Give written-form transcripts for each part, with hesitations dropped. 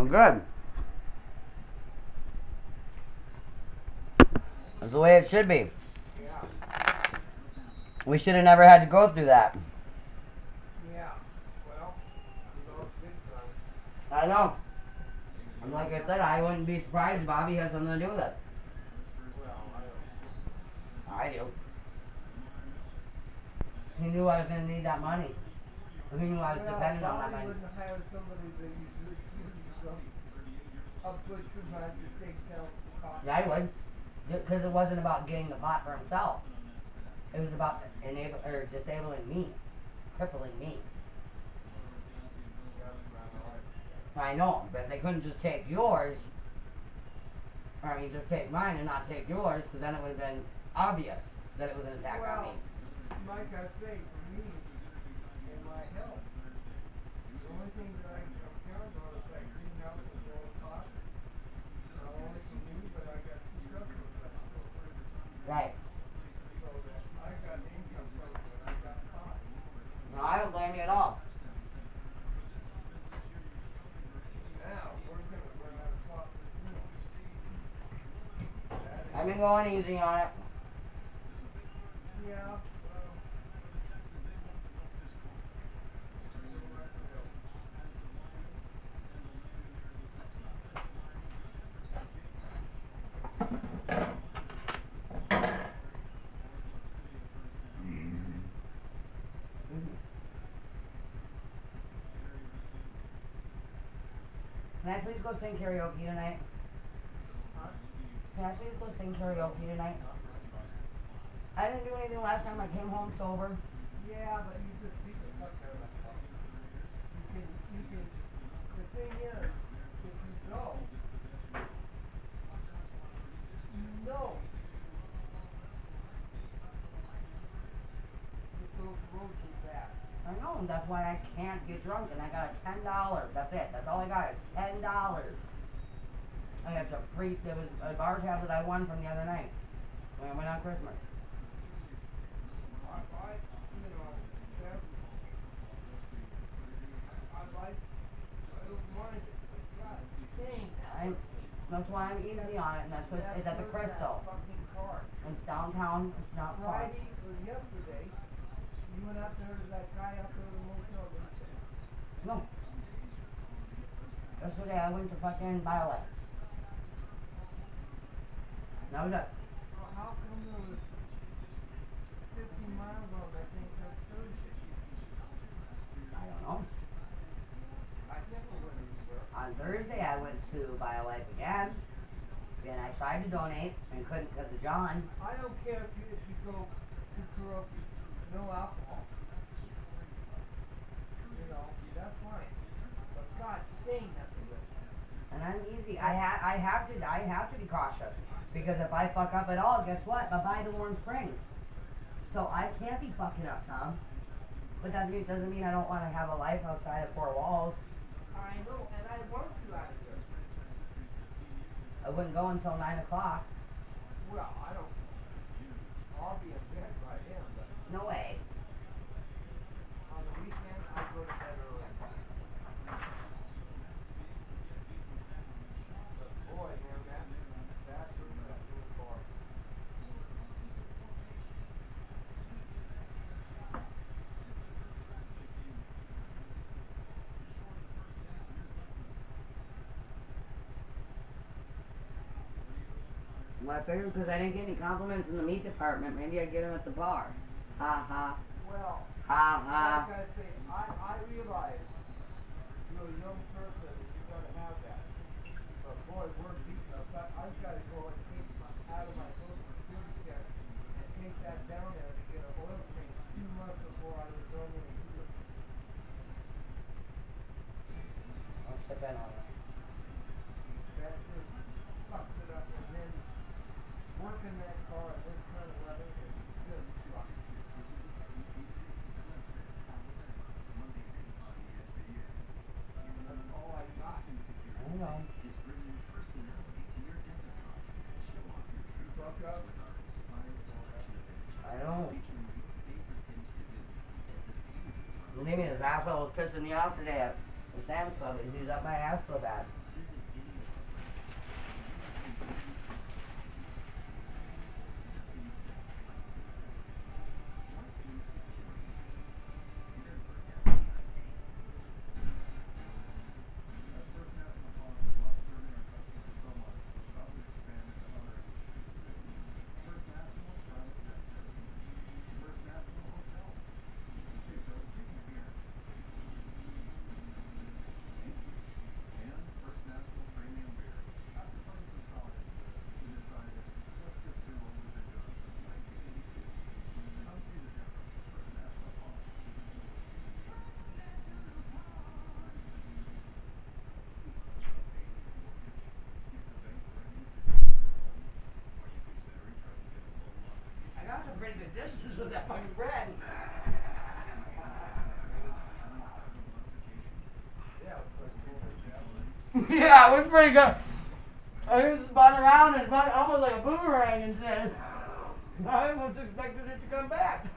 Well, good. That's the way it should be. Yeah. We should have never had to go through that. Yeah. Well, you know, it's good times. I know. And like I said, I wouldn't be surprised if Bobby had something to do with it. Well, I don't. I do. He knew I was going to need that money. He knew I was dependent on that Bobby money. wouldn't hire somebody that uses a butcher knife to take down cops. Yeah, I would. Because it wasn't about getting the pot for himself. It was about disabling me. Crippling me. That's kind of like. I know, but they couldn't just take yours. Or I mean, just take mine and not take yours, because then it would have been obvious that it was an attack on me. Like I say, for me, in my health, the only thing that I'm concerned about is that greenhouse and growing costs. Not only for me, but I got 2 customers that I work with. Right. So that I got income coming in, I got costs. No, I don't blame you at all. Now, we're going to run out of profit soon. I've been going easy on it. Yeah, well, still not to help. Can I please go sing karaoke tonight? Huh? Can I please go sing karaoke tonight? I didn't do anything last time I came home sober. Yeah, but you just beat the fuck out of that car. The thing is, if you go, you know that those roads are bad. I know, and that's why I can't get drunk, and I got a $10. That's it. That's all I got. It's $10. And it's a free. There was a bar tab that I won from the other night when I went on Christmas. I don't mind it, but God dang, That's why I'm easy on it, and that's what it's at the Crystal. Fucking car. It's downtown. It's not far. Friday or yesterday, you went up there to that guy up there in the motel, didn't you? No. Yesterday I went to fucking BioLife. That was it. Well, how come there was 50 miles on that thing since Thursday? I don't know. I never went anywhere. On Thursday I went to BioLife again. Then I tried to donate and couldn't because of John. I don't care if you go to karaoke, no alcohol. You know, that's fine. But God dang, that's a risk. And I'm easy. I have to be cautious because if I fuck up at all, guess what? Bye bye to Warm Springs. So I can't be fucking up, Tom. But that doesn't mean I don't want to have a life outside of 4 walls. I know, and I want you out of here. I wouldn't go until 9 o'clock. Well, I don't. I'll be in bed by then, but No way. on the weekend I go to bed early. But boy, man, that hurts that little car. Well, I figured because I didn't get any compliments in the meat department, maybe I'd get them at the bar. Ha ha. Well, Ha ha. like I say, I realize you're a young person and you gotta have that. But boy, we're beating us. I've got to go and take out of my social security check and take that down there to get an oil change 2 months before I was normally due. I'll step in on it. That just fucks it up, and then working that car in this kind of weather is just sucks. That's all I got. I know. Fuck up. I know. Believe me, this asshole was pissing me off today at the Sam's Club. He was up my ass so bad. pretty good distance with that fucking bread. Yeah, it was pretty good. I was spun around and spun almost like a boomerang instead. I almost expected it to come back.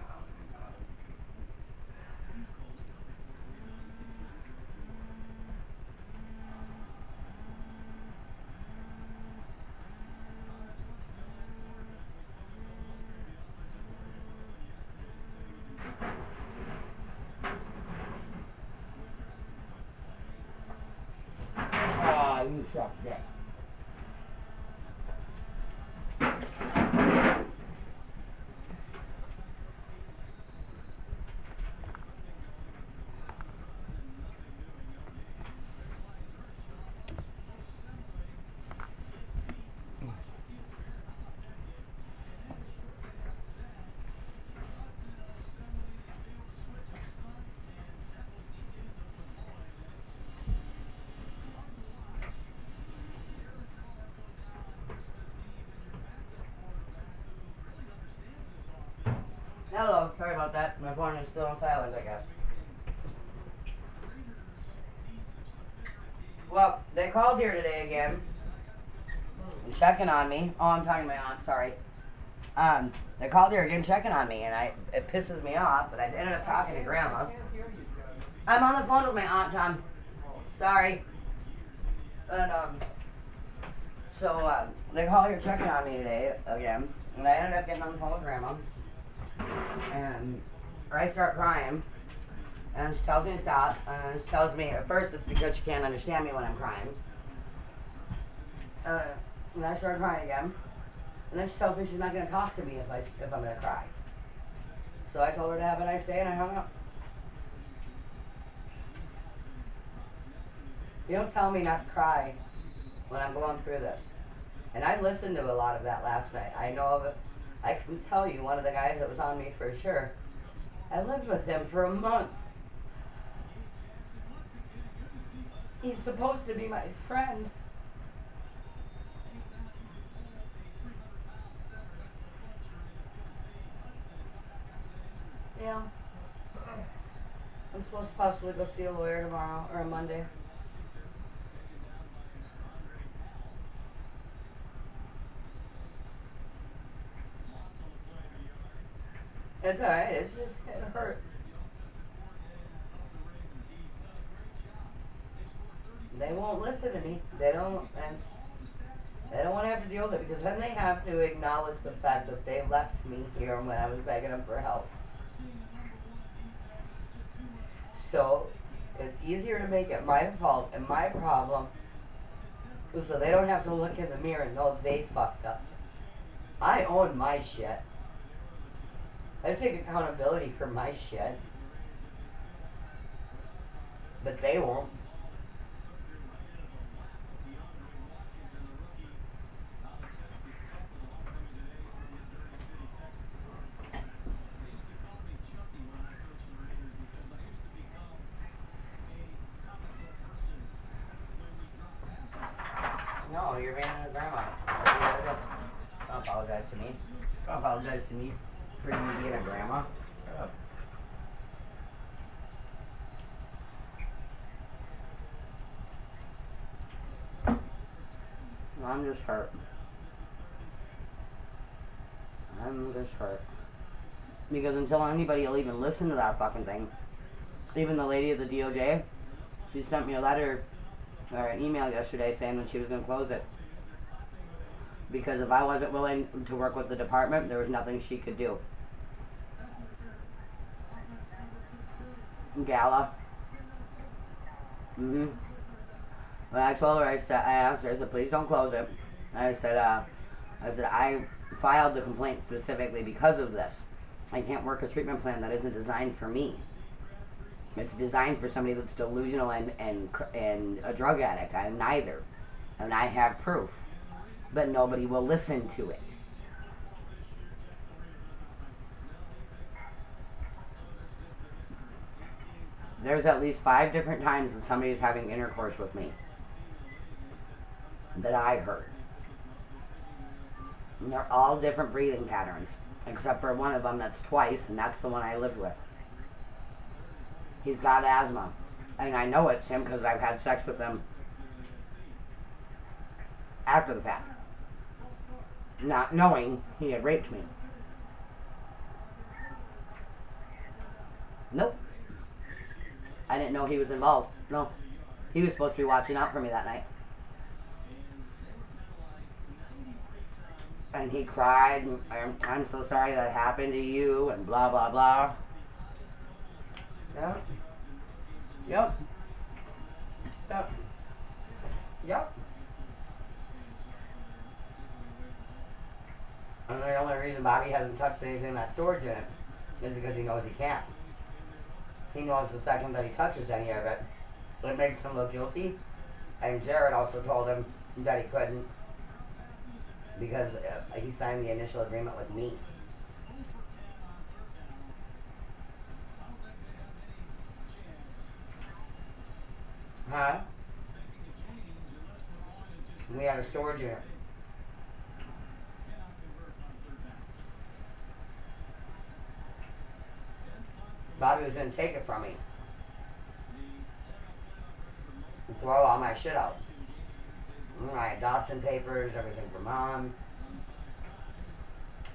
Ah, you suck dick. Hello, sorry about that. My phone is still on silent, I guess. Well, they called here today again. Checking on me. Oh, I'm talking to my aunt, sorry. They called here again checking on me, and it pisses me off, but I ended up talking to Grandma. I'm on the phone with my aunt, Tom. Sorry. And, so, they called here checking on me today again, and I ended up getting on the phone with Grandma. And I start crying, and she tells me to stop, and she tells me, at first it's because she can't understand me when I'm crying. And I start crying again, and then she tells me she's not going to talk to me if I'm going to cry. So I told her to have a nice day, and I hung up. You don't tell me not to cry when I'm going through this. And I listened to a lot of that last night. I know of it. I can tell you one of the guys that was on me for sure. I lived with him for a month. He's supposed to be my friend. Yeah. I'm supposed to possibly go see a lawyer tomorrow or a Monday. It's alright, it hurt. They won't listen to me. They don't want to have to deal with it, because then they have to acknowledge the fact that they left me here when I was begging them for help. So it's easier to make it my fault and my problem, so they don't have to look in the mirror and know they fucked up. I own my shit. I take accountability for my shit. But they won't. No, you're being a grandma. Don't apologize to me. Don't apologize to me for you being a grandma. Shut up. I'm just hurt. I'm just hurt. Because until anybody will even listen to that fucking thing, even the lady at the DOJ, she sent me a letter or an email yesterday saying that she was going to close it. Because if I wasn't willing to work with the department, there was nothing she could do. Gala. When I told her, I asked her, I said, please don't close it. I said, I filed the complaint specifically because of this. I can't work a treatment plan that isn't designed for me. It's designed for somebody that's delusional and a drug addict. I'm neither. And I have proof. But nobody will listen to it. There's at least 5 different times that somebody is having intercourse with me that I heard. And they're all different breathing patterns. Except for one of them that's twice, and that's the one I lived with. He's got asthma. And I know it's him because I've had sex with him after the fact. Not knowing he had raped me. Nope. I didn't know he was involved. No. He was supposed to be watching out for me that night. And he cried, and I'm so sorry that happened to you, and blah, blah, blah. Yep. Yep. Yep. Yep. And the only reason Bobby hasn't touched anything in that storage unit is because he knows he can't. He knows the second that he touches any of it, it makes him look guilty. And Jared also told him that he couldn't because he signed the initial agreement with me. Huh? We had a storage unit. Bobby was going to take it from me and throw all my shit out. My adoption papers, everything for Mom.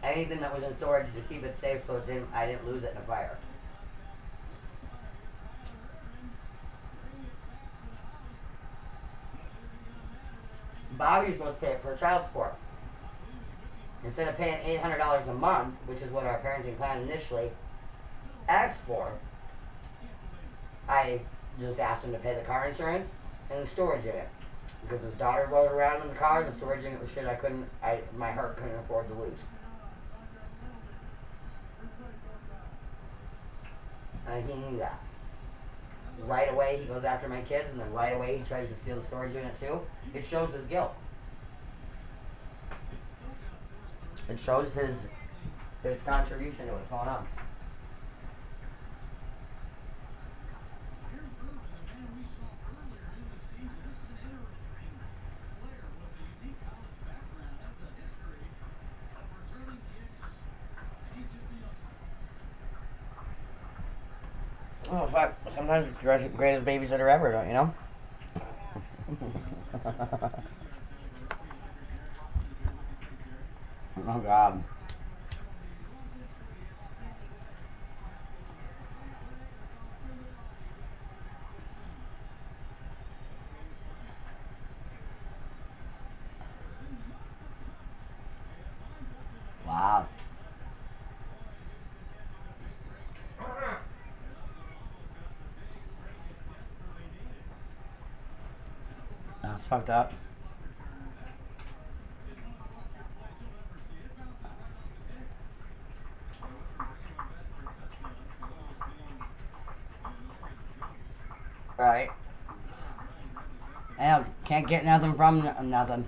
Anything that was in storage to keep it safe so I didn't lose it in a fire. Bobby's supposed to pay it for child support. Instead of paying $800 a month, which is what our parenting plan initially asked for, I just asked him to pay the car insurance and the storage unit. Because his daughter rode around in the car, and the storage unit was shit my heart couldn't afford to lose. And he knew that. Right away he goes after my kids, and then right away he tries to steal the storage unit too. It shows his guilt. It shows his contribution to what's going on. Oh, fuck. Sometimes it's the greatest babysitter ever, don't you know? Oh, God. Wow. That's fucked up. Right. I can't get nothing from nothing.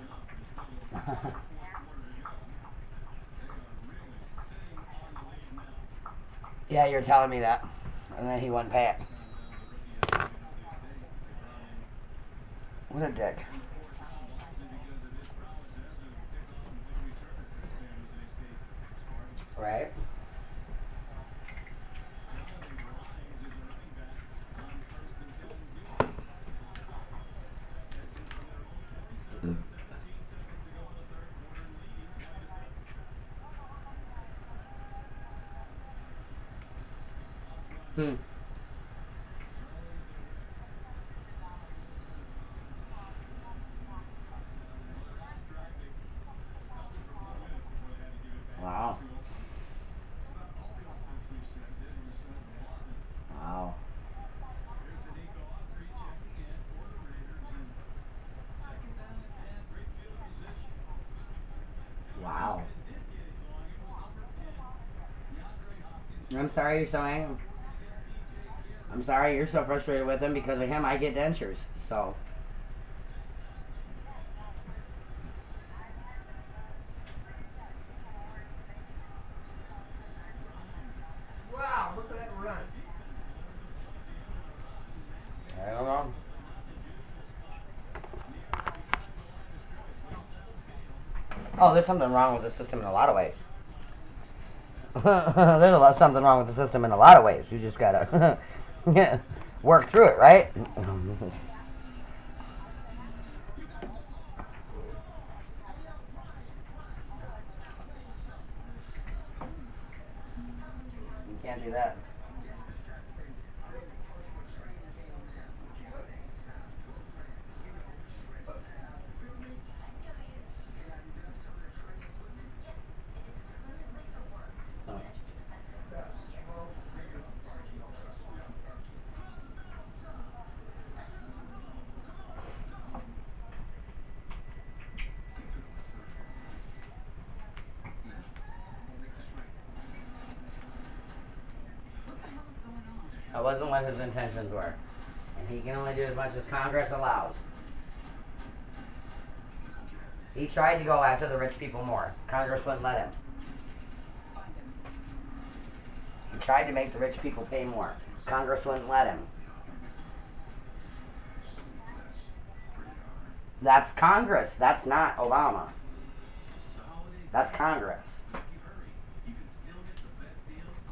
Yeah, you're telling me that. And then he wouldn't pay it. What a dick. Right? Hmm. Wow. Wow. Wow. I'm sorry you're so angry. I'm sorry you're so frustrated with him. Because of him, I get dentures. So. Wow, look at that run. I don't know. Oh, there's something wrong with the system in a lot of ways. There's something wrong with the system in a lot of ways. You just gotta work through it, right? You can't do that. That wasn't what his intentions were. And he can only do as much as Congress allows. He tried to go after the rich people more. Congress wouldn't let him. He tried to make the rich people pay more. Congress wouldn't let him. That's Congress. That's not Obama. That's Congress.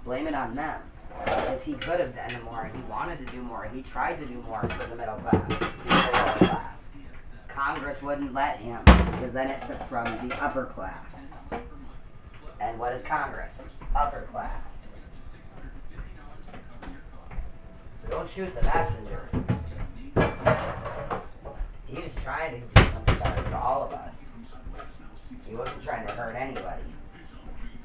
Blame it on them. Because he could have done more. He wanted to do more. He tried to do more for the middle class. For the lower class. Congress wouldn't let him. Because then it took from the upper class. And what is Congress? Upper class. So don't shoot the messenger. He was trying to do something better for all of us. He wasn't trying to hurt anybody.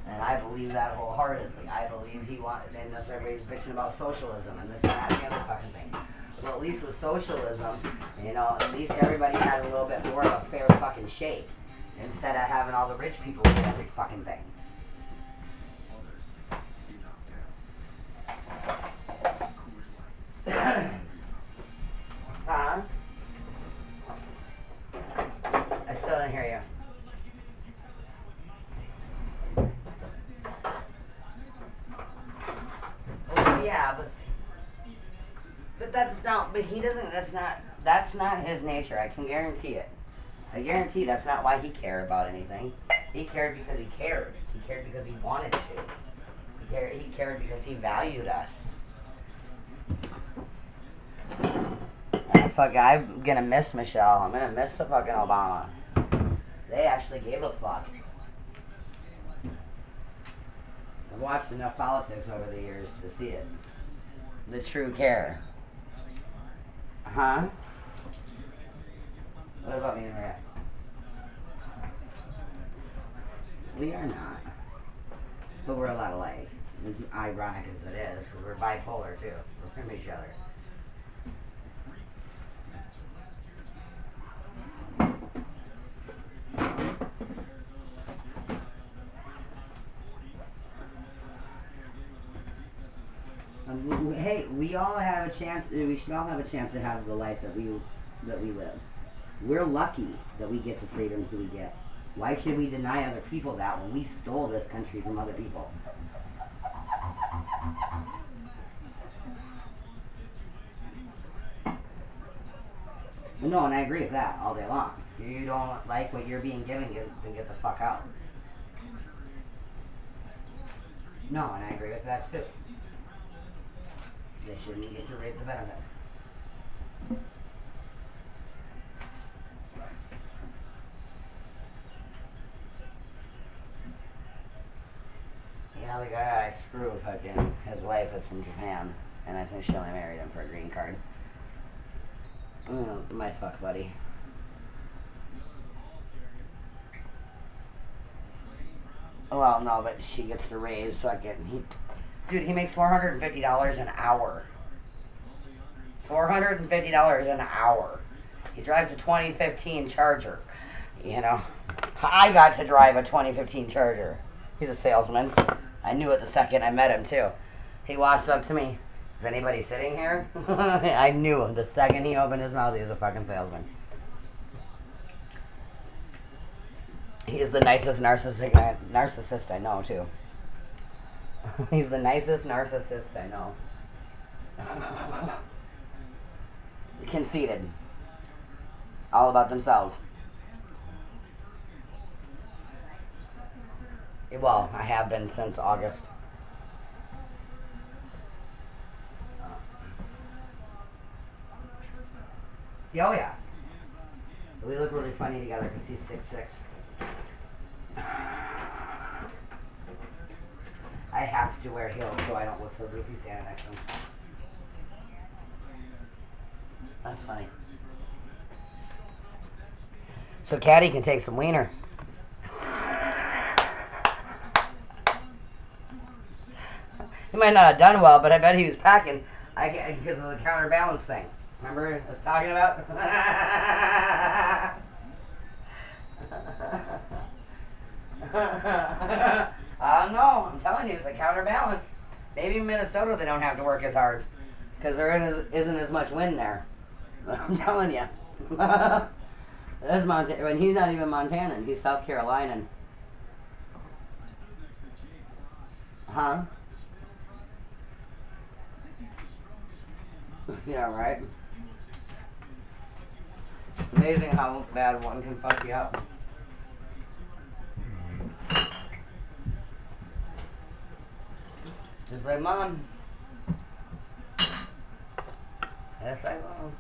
And I believe that wholeheartedly. I believe he wanted, and that's everybody's bitching about socialism and this and that and the other fucking thing. Well, at least with socialism, at least everybody had a little bit more of a fair fucking shake. Instead of having all the rich people get every fucking thing. Huh? I still didn't hear you. Well, yeah, but that's not. But he doesn't. That's not his nature. I can guarantee it. I guarantee that's not why he cared about anything. He cared because he cared. He cared because he wanted to. He cared because he valued us. I'm gonna miss Michelle. I'm gonna miss the fucking Obama. They actually gave a fuck. I've watched enough politics over the years to see it. The true care. Huh? What about me and Maria? We are not. But we're a lot alike. As ironic as it is, because we're bipolar too. We're from each other. Hey, we all have a chance. We should all have a chance to have the life that we live. We're lucky that we get the freedoms that we get. Why should we deny other people that when we stole this country from other people? No, and I agree with that all day long. If you don't like what you're being given, then get the fuck out. No, and I agree with that too. They shouldn't get to reap the benefits. Yeah, the guy I screw fucking, his wife is from Japan, and I think she only married him for a green card. My fuck buddy. Well, no, but she gets the raise, so I get. Dude, he makes $450 an hour. $450 an hour. He drives a 2015 Charger. I got to drive a 2015 Charger. He's a salesman. I knew it the second I met him too. He walks up to me. Is anybody sitting here? I knew the second he opened his mouth he was a fucking salesman. He is the nicest narcissist I know too. He's the nicest narcissist I know. Conceited. All about themselves. Well, I have been since August. Oh yeah. We look really funny together because he's 6'6". I have to wear heels so I don't look so goofy standing next to him. That's funny. So Caddy can take some wiener. He might not have done well, but I bet he was packing because of the counterbalance thing. Remember I was talking about? I don't know. I'm telling you, it's a counterbalance. Maybe in Minnesota they don't have to work as hard because there isn't as much wind there. But I'm telling you. That's Montana. When he's not even Montanan, he's South Carolinian. Huh? Yeah, right. Amazing how bad one can fuck you up. Just like Mom. Yes, I will.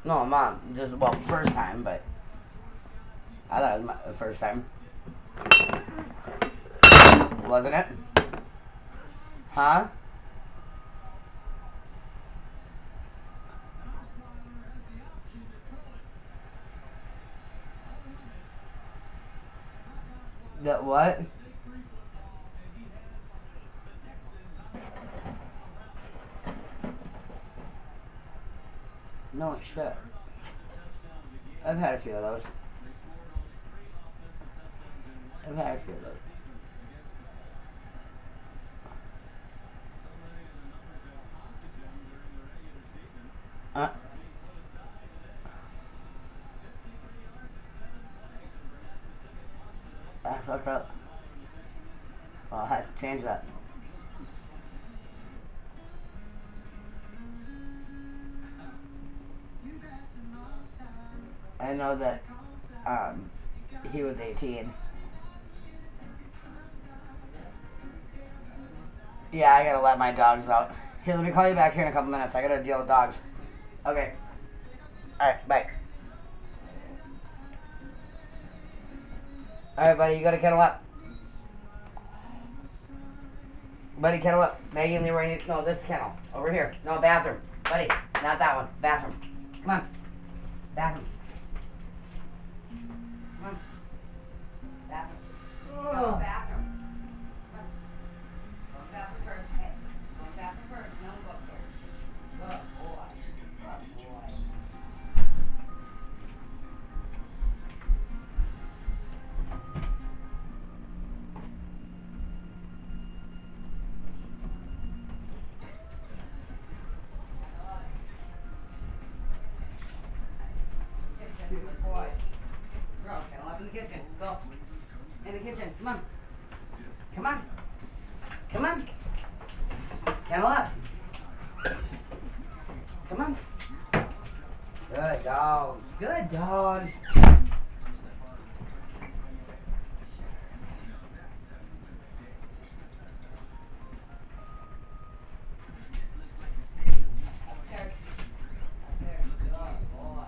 No, Mom. Just, well, first time, but I thought it was the first time. Wasn't it? Huh? That what? No shit. I've had a few of those. I've had a few of those. That's what's up. Well, I had to change that. I know that he was 18. Yeah, I gotta let my dogs out. Here, let me call you back here in a couple minutes. I gotta deal with dogs. Okay. Alright, bye. Alright, buddy, you gotta kennel up. Buddy, kennel up. Maggie and Leroy need... No, this kennel. Over here. No, bathroom. Buddy, not that one. Bathroom. Come on. Bathroom. Come on. Bathroom. No, bathroom. Come on. Go to the bathroom first. Hey, go to the bathroom first. No, go upstairs. Good boy. Good boy. Good boy. Girl, kennel up in the kitchen. Go. In the kitchen. Come on. Come on. Come on. Kennel up. Come on. Good dog. Good dog. Upstairs. Upstairs. Good boy.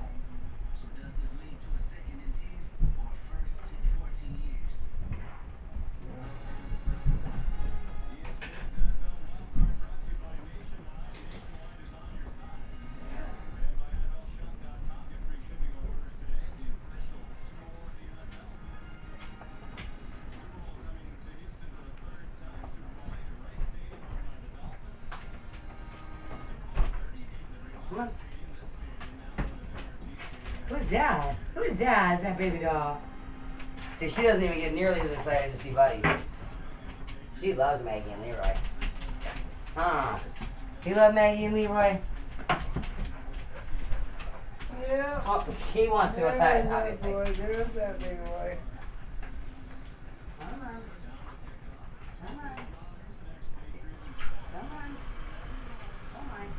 Come on. Who's that? Who's that? Is that baby doll? See, she doesn't even get nearly as excited to see Buddy. She loves Maggie and Leroy. Huh? You love Maggie and Leroy? Yeah. Oh, she wants to go outside, obviously. Boy, there's that big boy. Come on. Come on. Come on. Come on.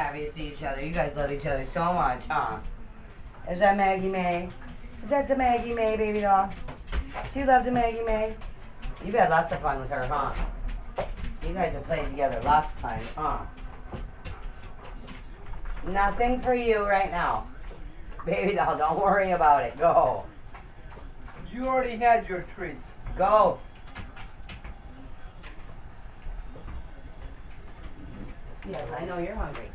happy to see each other. You guys love each other so much, huh? Is that Maggie May? Is that the Maggie May, baby doll? She loves the Maggie May. You've had lots of fun with her, huh? You guys have played together lots of times, huh? Nothing for you right now. Baby doll, don't worry about it. Go. You already had your treats. Go. Yes, I know you're hungry.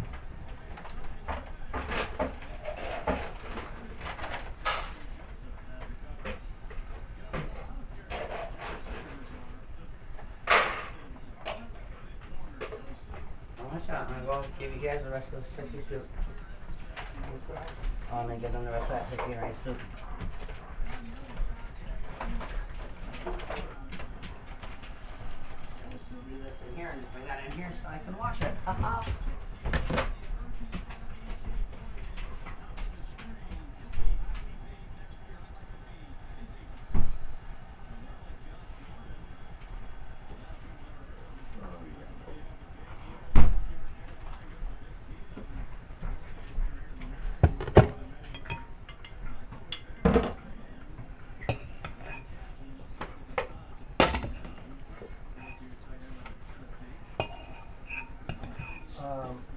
Watch out, I'm gonna go give you guys the rest of this chicky soup. I'm gonna give them the rest of that chicken and rice soup. Leave this in here and just bring that in here so I can wash it.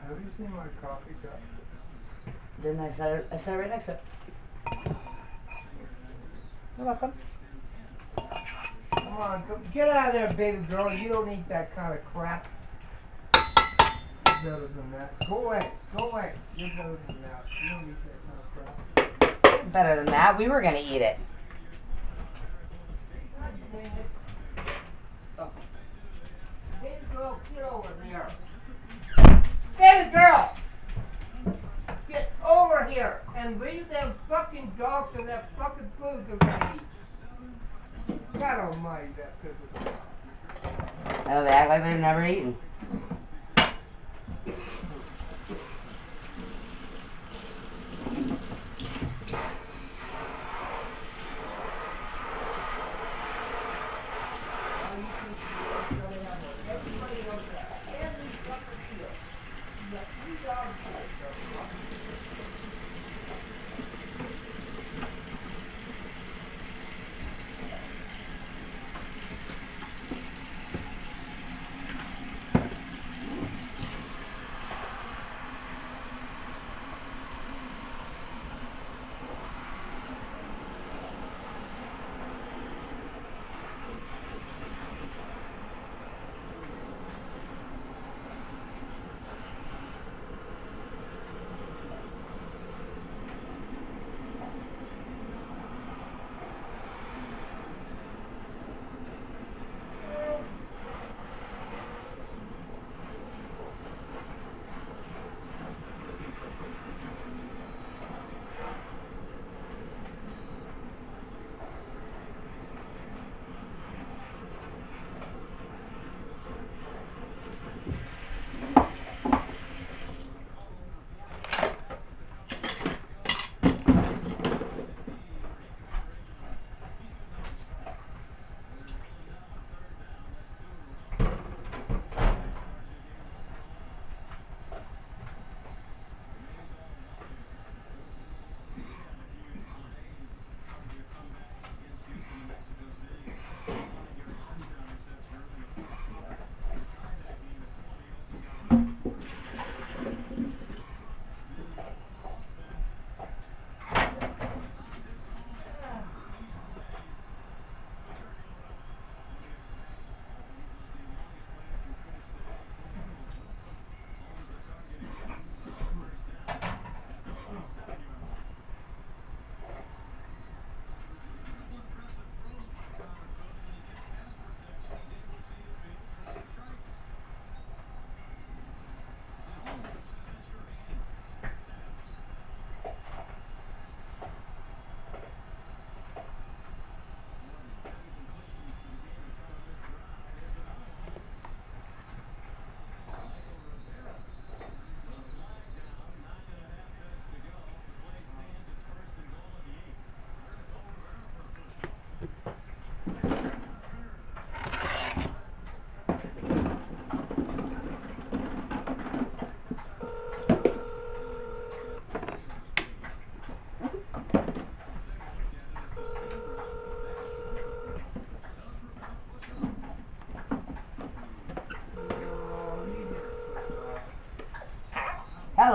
Have you seen my coffee cup? Didn't I set it? I set it right next to it. You're welcome. Come on, get out of there, baby girl. You don't eat that kind of crap. You're better than that. Go away. Go away. You're better than that. You don't eat that kind of crap. Better than that. We were gonna eat it. Oh. Baby girl, get over here. Baby girl! Get over here and leave them fucking dogs and that fucking food to eat. God almighty, that pisses me off. I know they act like they've never eaten.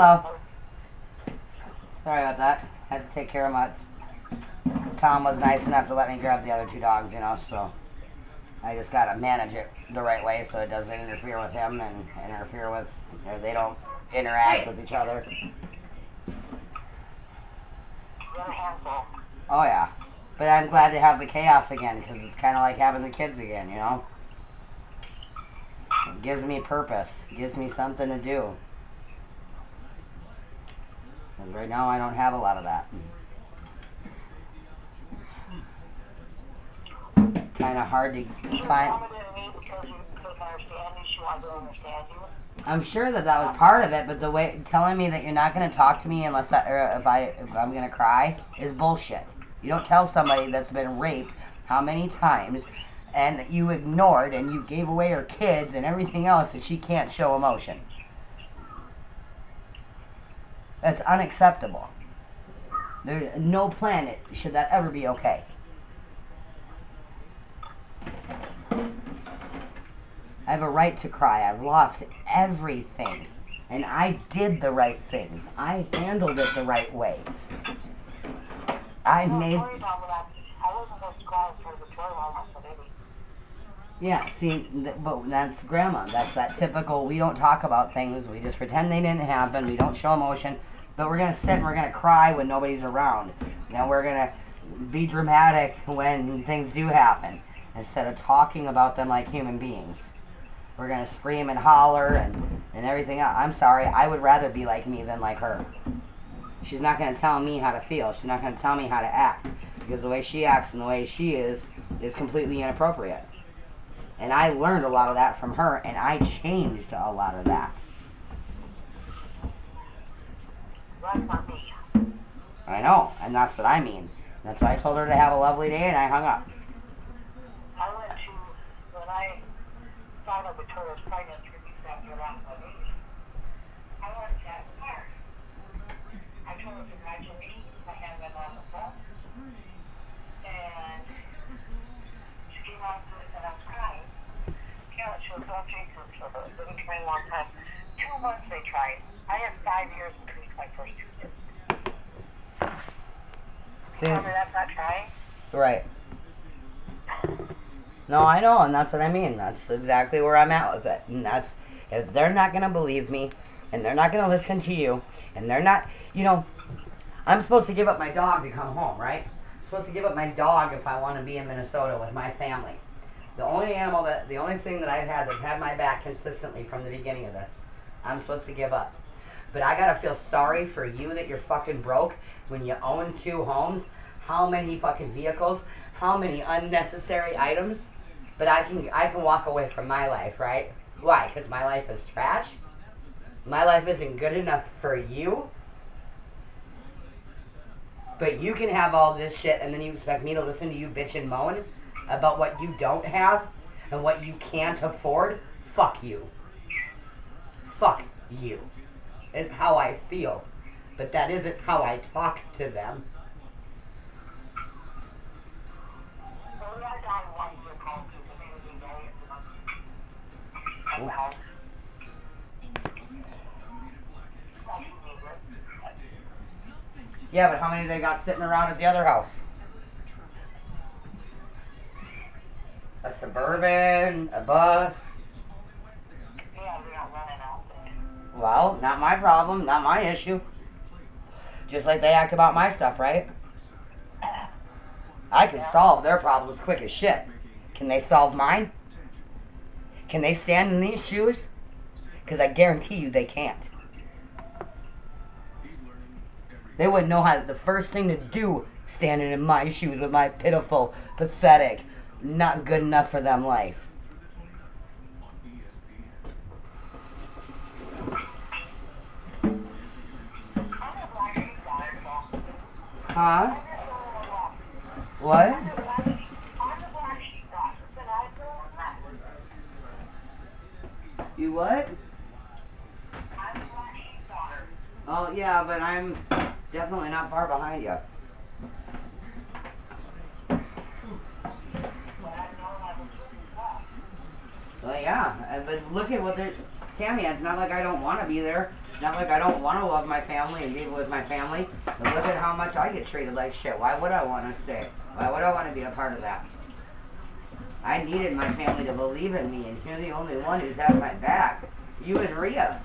Hello. Sorry about that. Had to take care of Mutts. Tom was nice enough to let me grab the other two dogs, you know, so I just gotta manage it the right way so it doesn't interfere with him and interfere with, or they don't interact with each other. Oh yeah. But I'm glad to have the chaos again, because it's kind of like having the kids again, you know? It gives me purpose. It gives me something to do. Because right now I don't have a lot of that. Kind of hard to find. I'm sure that was part of it, but the way telling me that you're not going to talk to me unless if I'm going to cry is bullshit. You don't tell somebody that's been raped how many times and that you ignored and you gave away her kids and everything else that she can't show emotion. That's unacceptable. There's no planet should that ever be okay. I have a right to cry. I've lost everything. And I did the right things. I handled it the right way. I made... Yeah, see, but that's grandma. That's that typical, we don't talk about things. We just pretend they didn't happen. We don't show emotion. But we're going to sit and we're going to cry when nobody's around. And we're going to be dramatic when things do happen. Instead of talking about them like human beings. We're going to scream and holler and everything else. I'm sorry, I would rather be like me than like her. She's not going to tell me how to feel. She's not going to tell me how to act. Because the way she acts and the way she is completely inappropriate. And I learned a lot of that from her, and I changed a lot of that. I know, and that's what I mean. That's why I told her to have a lovely day, and I hung up. When I found out Victoria's pregnant 3 weeks after I lost my baby, I went to that park. I told her congratulations. I had them on the phone. And she came out to us and I was crying. Yeah, she was all Jesus for her. It didn't take a long time. 2 months they tried. I had 5 years between my first 2 kids. Tell me that's not trying? Right. No, I know, and that's what I mean. That's exactly where I'm at with it. And that's, if they're not going to believe me, and they're not going to listen to you, and they're not, you know, I'm supposed to give up my dog to come home, right? I'm supposed to give up my dog if I want to be in Minnesota with my family. The only thing that I've had that's had my back consistently from the beginning of this, I'm supposed to give up. But I got to feel sorry for you that you're fucking broke when you own 2 homes, how many fucking vehicles, how many unnecessary items. But I can walk away from my life, right? Why? Because my life is trash? My life isn't good enough for you? But you can have all this shit and then you expect me to listen to you bitch and moan about what you don't have and what you can't afford? Fuck you. Fuck you. Is how I feel. But that isn't how I talk to them. Yeah, but how many they got sitting around at the other house? A Suburban, a bus. Well, not my problem, not my issue. Just like they act about my stuff, right? I can solve their problems quick as shit. Can they solve mine? Can they stand in these shoes? Because I guarantee you they can't. They wouldn't know how the first thing to do standing in my shoes with my pitiful, pathetic, not good enough for them life. Huh? What? You what? Oh, yeah, but I'm definitely not far behind you. Well, yeah, but look at what they're... Tammy, it's not like I don't want to be there. It's not like I don't want to love my family and be with my family. But look at how much I get treated like shit. Why would I want to stay? Why would I want to be a part of that? I needed my family to believe in me, and you're the only one who's had my back. You and Rhea.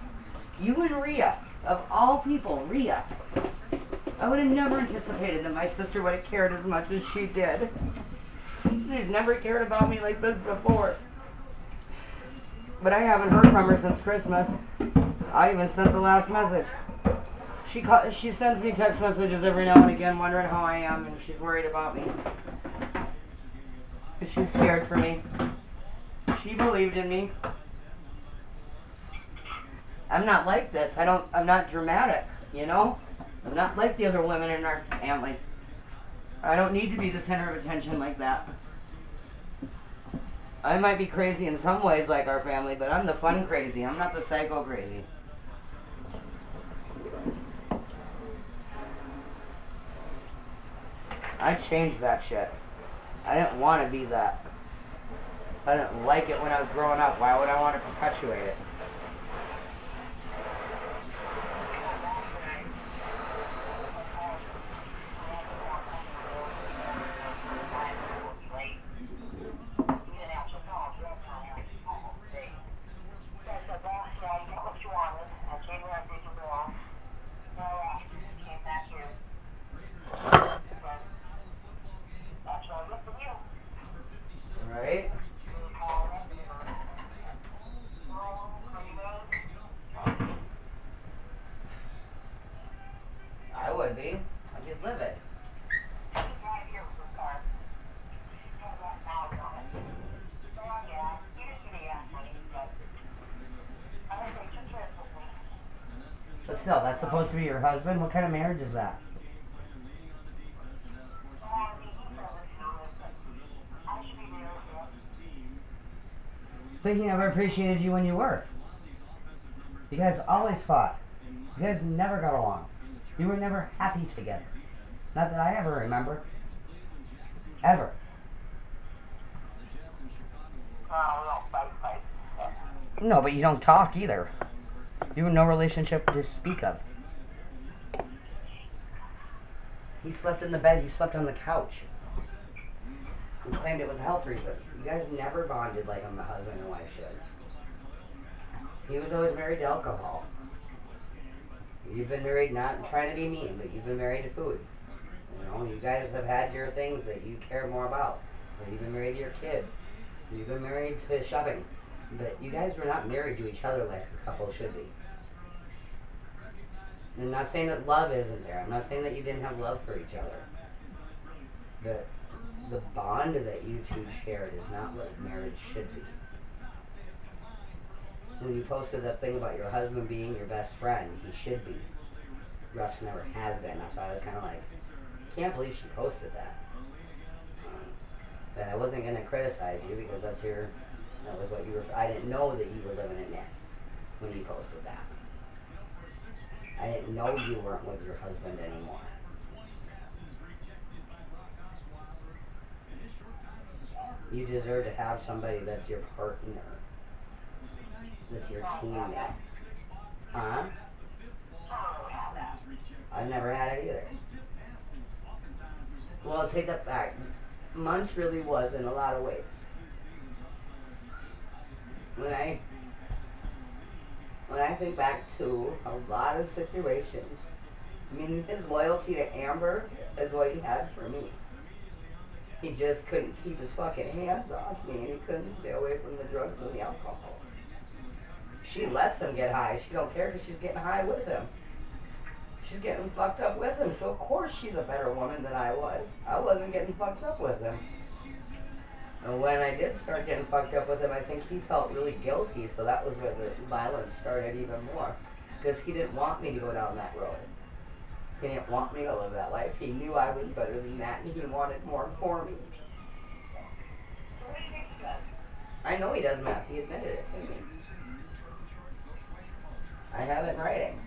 You and Rhea. Of all people, Rhea. I would have never anticipated that my sister would have cared as much as she did. She's never cared about me like this before. But I haven't heard from her since Christmas. I even sent the last message. She sends me text messages every now and again wondering how I am, and she's worried about me. She's scared for me. She believed in me. I'm not like this. I'm not dramatic, you know? I'm not like the other women in our family. I don't need to be the center of attention like that. I might be crazy in some ways like our family, but I'm the fun crazy. I'm not the psycho crazy. I changed that shit. I didn't want to be that. I didn't like it when I was growing up. Why would I want to perpetuate it? Right? I would be. I could live it. But still, that's supposed to be your husband? What kind of marriage is that? But he never appreciated you when you were. You guys always fought. You guys never got along. You were never happy together. Not that I ever remember. Ever. No, but you don't talk either. You have no relationship to speak of. He slept in the bed, you slept on the couch. He claimed it was health reasons. You guys never bonded like a husband and wife should. He was always married to alcohol. You've been married, not trying to be mean, but you've been married to food. You know, you guys have had your things that you care more about. Or you've been married to your kids. You've been married to shopping. But you guys were not married to each other like a couple should be. I'm not saying that love isn't there. I'm not saying that you didn't have love for each other. But the bond that you two shared is not what marriage should be. When you posted that thing about your husband being your best friend, he should be. Russ never has been. That's why I was kind of like, I can't believe she posted that. But I wasn't going to criticize you because that was what you were. I didn't know that you were living in Nix when you posted that. I didn't know you weren't with your husband anymore. You deserve to have somebody that's your partner. That's your teammate. Huh? I've never had it either. Well, I'll take that back. Munch really was in a lot of ways. When I think back to a lot of situations, I mean, his loyalty to Amber is what he had for me. He just couldn't keep his fucking hands off me, and he couldn't stay away from the drugs and the alcohol. She lets him get high. She don't care because she's getting high with him. She's getting fucked up with him, so of course she's a better woman than I was. I wasn't getting fucked up with him. And when I did start getting fucked up with him, I think he felt really guilty, so that was where the violence started even more. Because he didn't want me to go down that road. He didn't want me to live that life. He knew I was better than that, and he wanted more for me. I know he does, Matt. He admitted it to me. I have it in writing.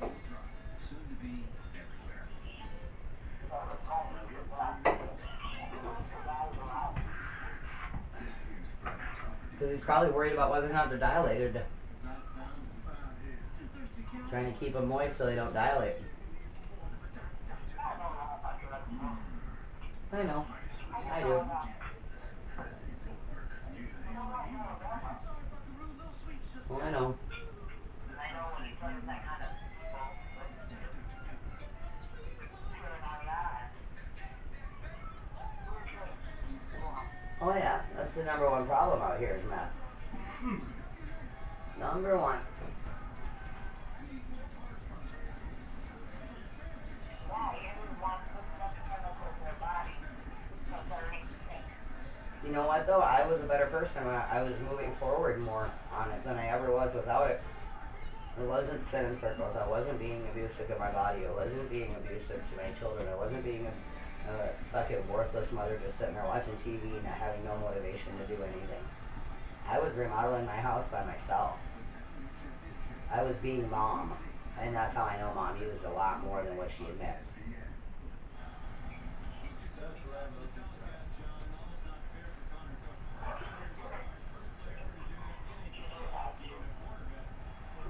Because he's probably worried about whether or not they're dilated. Trying to keep them moist so they don't dilate. I know. I do. Well, I know. Oh yeah, that's the number one problem out here is meth. Number one. You know what though? I was a better person when I was moving forward more on it than I ever was without it. I wasn't spinning circles. I wasn't being abusive to my body. I wasn't being abusive to my children. I wasn't being a fucking worthless mother just sitting there watching TV and not having no motivation to do anything. I was remodeling my house by myself. I was being mom. And that's how I know mom used a lot more than what she admits.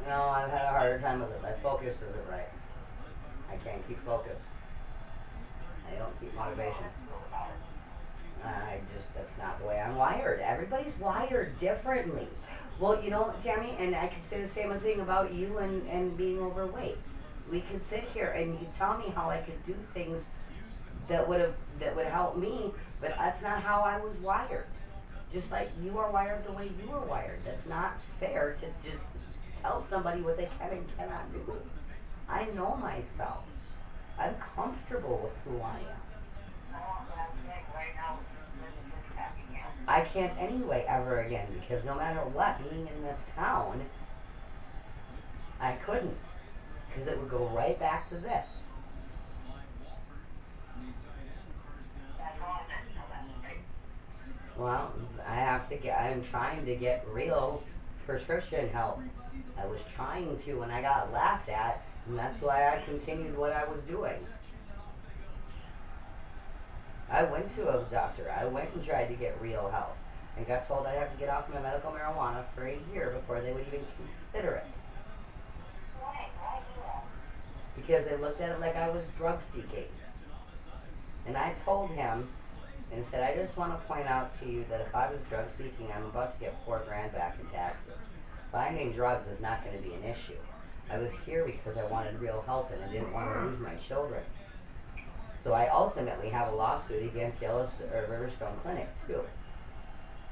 No, I've had a harder time with it. My focus isn't right. I can't keep focus. I don't keep motivation. That's not the way I'm wired. Everybody's wired differently. Well, you know, Tammy, and I could say the same thing about you and being overweight. We could sit here and you tell me how I could do things that would help me, but that's not how I was wired. Just like you are wired the way you are wired. That's not fair to just tell somebody what they can and cannot do. I know myself. I'm comfortable with who I am. I can't anyway ever again because no matter what, being in this town, I couldn't. Because it would go right back to this. Well, I'm trying to get real prescription help. I was trying to and I got laughed at, and that's why I continued what I was doing. I went to a doctor. I went and tried to get real help and got told I'd have to get off my medical marijuana for a year before they would even consider it. Because they looked at it like I was drug seeking. And I told him and said, I just want to point out to you that if I was drug seeking, I'm about to get $4,000 back in taxes. Finding drugs is not going to be an issue. I was here because I wanted real help and I didn't want to lose my children. So I ultimately have a lawsuit against Riverstone Clinic too.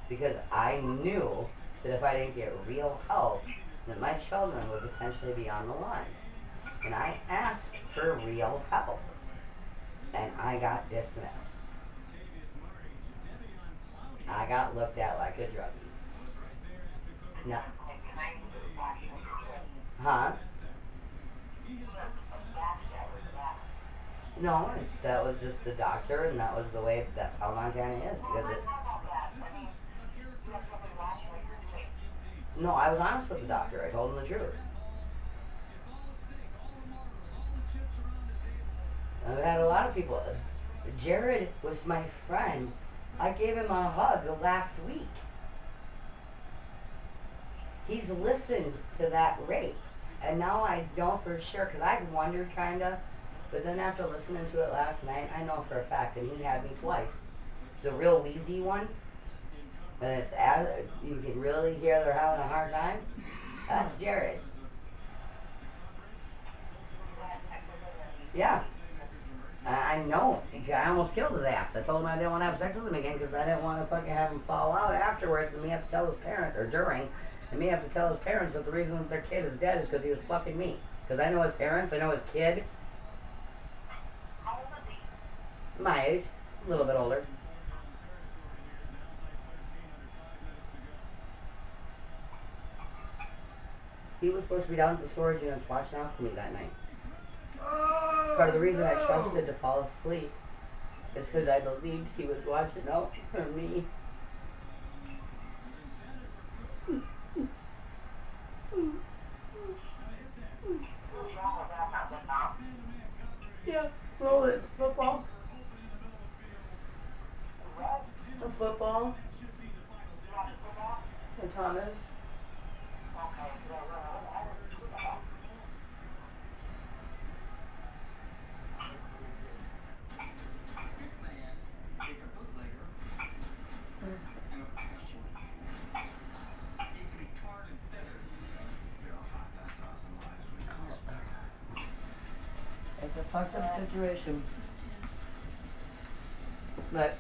Because I knew that if I didn't get real help, that my children would potentially be on the line. And I asked for real help. And I got dismissed. I got looked at like a druggie. No. Huh? No, that was just the doctor, and that was the way, that's how Montana is, because it... No, I was honest with the doctor. I told him the truth. I've had a lot of people... Jared was my friend. I gave him a hug last week. He's listened to that rape. And now I know for sure, because I wondered kind of, but then after listening to it last night, I know for a fact, and he had me twice. The real wheezy one, and it's as you can really hear they're having a hard time. That's Jared. Yeah. I know. I almost killed his ass. I told him I didn't want to have sex with him again because I didn't want to fucking have him fall out afterwards and me have to tell his parents, or during, and me have to tell his parents that the reason that their kid is dead is because he was fucking me. Because I know his parents, I know his kid. My age. A little bit older. He was supposed to be down at the storage units watching out for me that night. Part of the reason I trusted to fall asleep is because I believed he was watching out for me. Yeah, well, it's football. The football. And Thomas. fucked up situation. But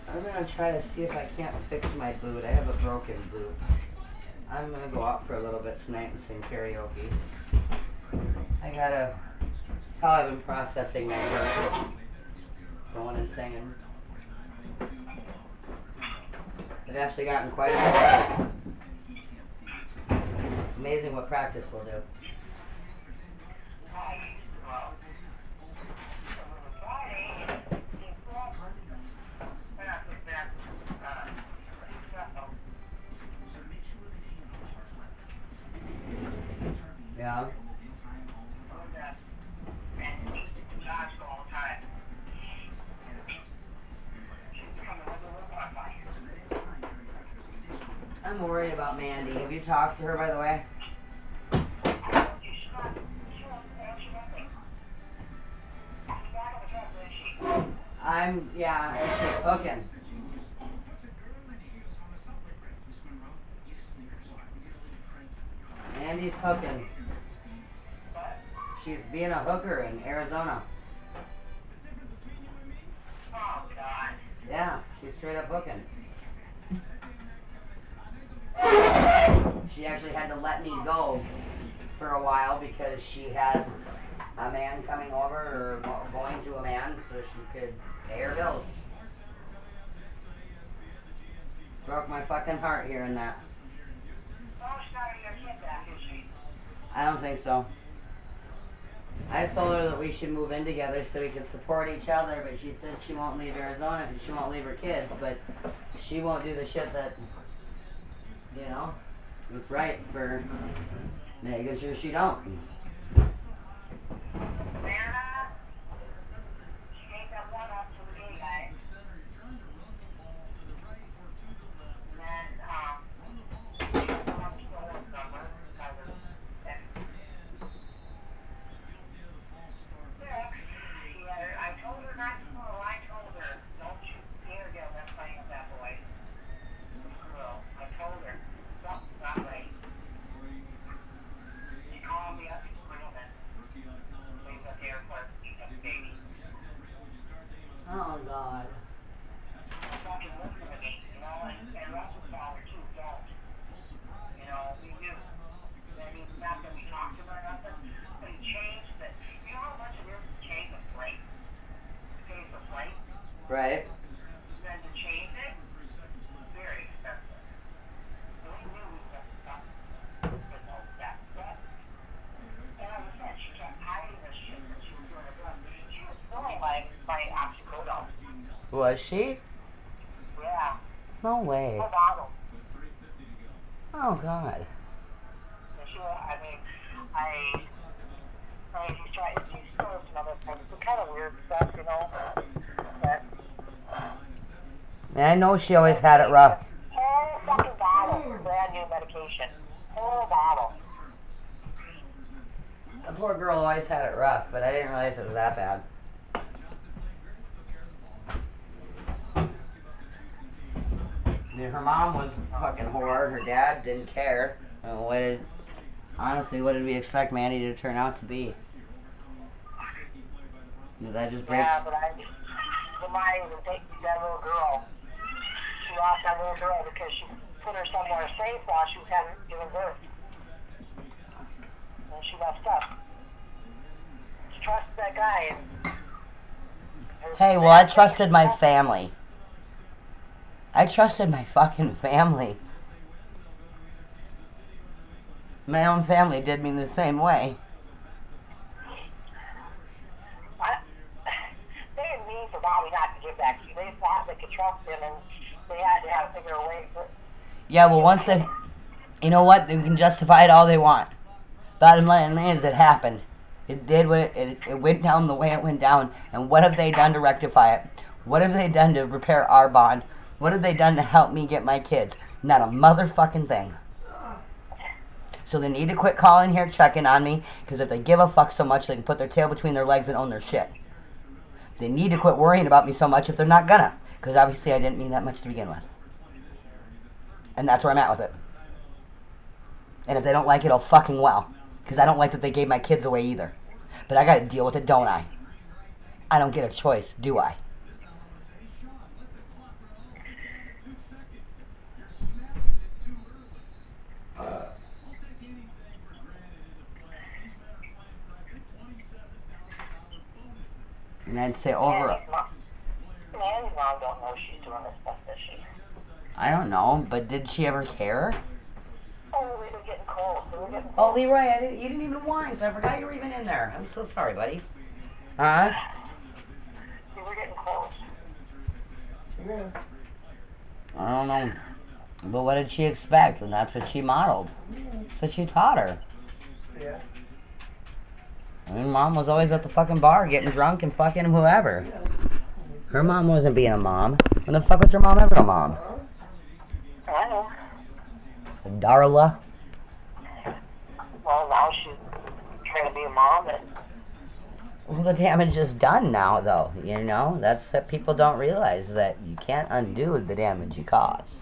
I'm gonna try to see if I can't fix my boot. I have a broken boot. I'm gonna go out for a little bit tonight and sing karaoke. That's how I've been processing my work. Going and singing. I've actually gotten quite a bit better. It's amazing what practice will do. Yeah. I'm worried about Mandy. Have you talked to her, by the way? Yeah, and she's hooking. Mandy's hooking. She's being a hooker in Arizona. Oh, God. Yeah, she's straight up hooking. She actually had to let me go for a while because she had a man coming over or going to a man so she could pay her bills. Broke my fucking heart hearing that. I don't think so. I told her that we should move in together so we can support each other, but she said she won't leave Arizona and she won't leave her kids, but she won't do the shit that, you know, it's right for making sure she don't. Oh, God. Right. Then to change it, very expensive. So we knew we were stuck with no that stuff. And like I said, she kept hiding the shit that she was doing abroad. She was throwing my oxycodone. Was she? Yeah. No way. No bottle. Oh, God. And she was, I mean, she's trying, she's doing some other things, some kind of weird stuff, you know. But Man, I know she always had it rough. whole fucking bottle of brand new medication. Whole bottle. The poor girl always had it rough, but I didn't realize it was that bad. I mean, her mom was a fucking whore. Her dad didn't care. Honestly, what did we expect Mandy to turn out to be? That just breaks. Yeah, but the mind was taking that little girl. She lost that little girl because she put her somewhere safe while she was having given birth. And she messed up. She trusted that guy. Hey, well, I trusted my family. I trusted my fucking family. My own family did me the same way. They didn't mean for Bobby not to give that to you. They thought they could trust him and they had to have figure a way for. Yeah, well, once they, you know what? They can justify it all they want. Bottom line is, it happened. It did what it went down the way it went down. And what have they done to rectify it? What have they done to repair our bond? What have they done to help me get my kids? Not a motherfucking thing. So they need to quit calling here checking on me, because if they give a fuck so much, they can put their tail between their legs and own their shit. They need to quit worrying about me so much if they're not gonna, because obviously I didn't mean that much to begin with. And that's where I'm at with it. And if they don't like it, oh fucking well. Because I don't like that they gave my kids away either. But I gotta deal with it, don't I? I don't get a choice, do I? And I'd say over. Mandy's mom don't know she's doing this stuff, does she? I don't know, but did she ever care? Oh, we were getting cold. Oh, Leroy, you didn't even whine, so I forgot you were even in there. I'm so sorry, buddy. Huh? We were getting cold. Yeah. I don't know. But what did she expect? And that's what she modeled. So she taught her. Yeah. I mean, Mom was always at the fucking bar getting drunk and fucking whoever. Her mom wasn't being a mom. When the fuck was her mom ever a mom? I know. Darla? Well, now she's trying to be a mom and Well, the damage is done now, though. You know? That's that people don't realize, that you can't undo the damage you cause.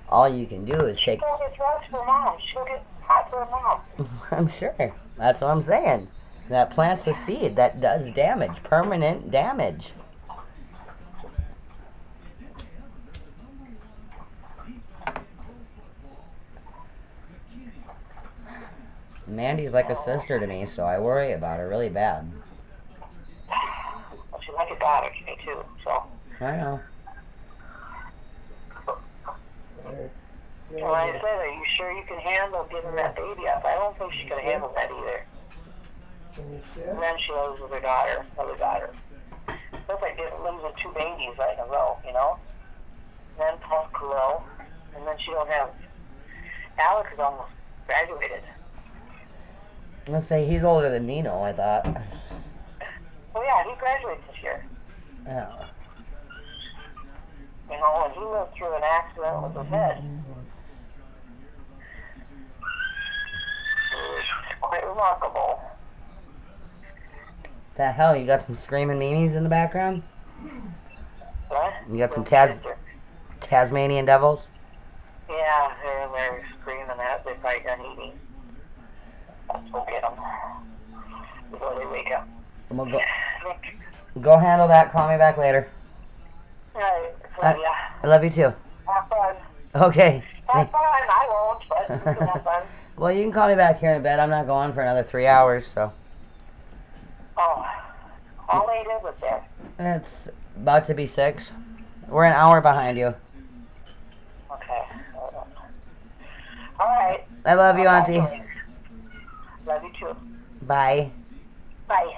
All you can do is take... she'll get drugs for mom. She'll get hot for mom. I'm sure. That's what I'm saying. That plants a seed that does damage. Permanent damage. Mandy's like a sister to me, so I worry about her really bad. Well, she's like a daughter to me, too, so. I know. And like I said, are you sure you can handle giving that baby up? I don't think she could handle that either. And then she loses her daughter, another daughter. That's like losing two babies right in a row, you know? And then Paul Coelho, and then she don't have... Alex is almost graduated. Let's say he's older than Nino, I thought. Oh yeah, he graduates this year. Yeah. You know, and he lived through an accident with his head. It's quite remarkable. The hell, you got some screaming memes in the background? What? You got some Tasmanian devils? Yeah, they're screaming at they're probably done eating. Let's go get them before they wake up. We'll go handle that. Call me back later. Alright, love ya. I love you too. Have fun. Okay. Have fun. I won't, but you can have fun. Well, you can call me back here in bed. I'm not going for another 3 hours, so. Oh, how late is it there? It's about to be 6. We're an hour behind you. Okay. Alright. I love you, Auntie. Love you too. Bye. Bye.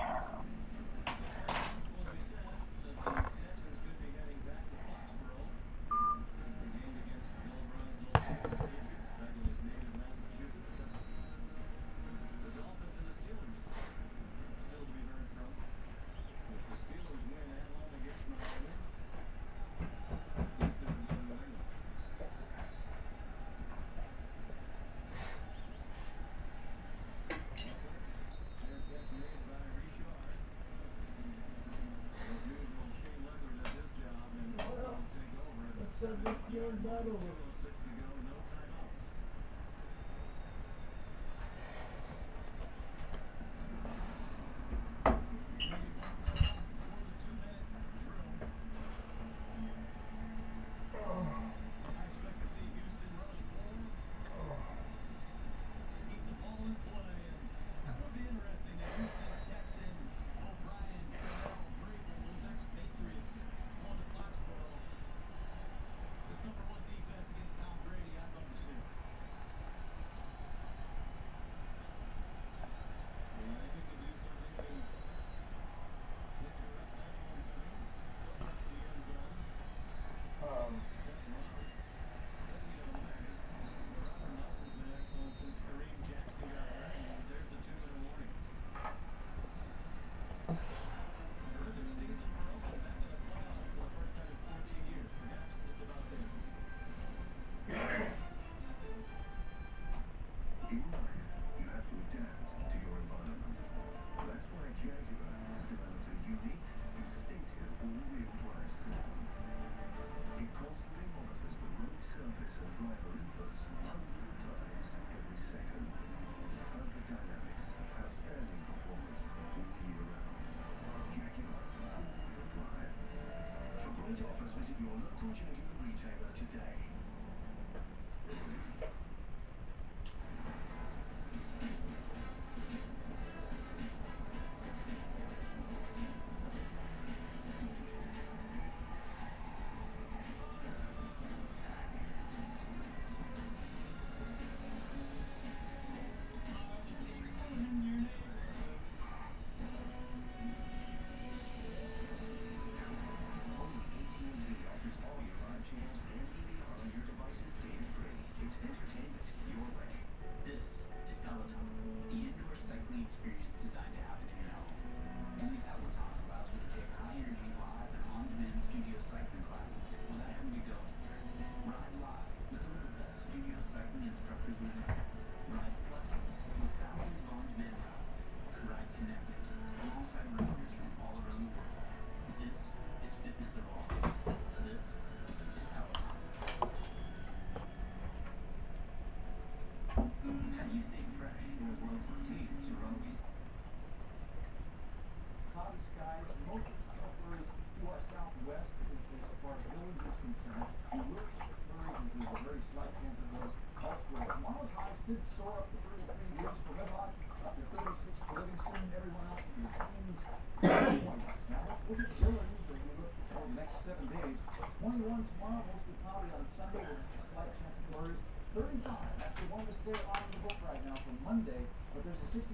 warm tomorrow, mostly cloudy on Sunday with just a slight chance of flurries. 35, that's the warmest day on the book right now for Monday, but there's a 60%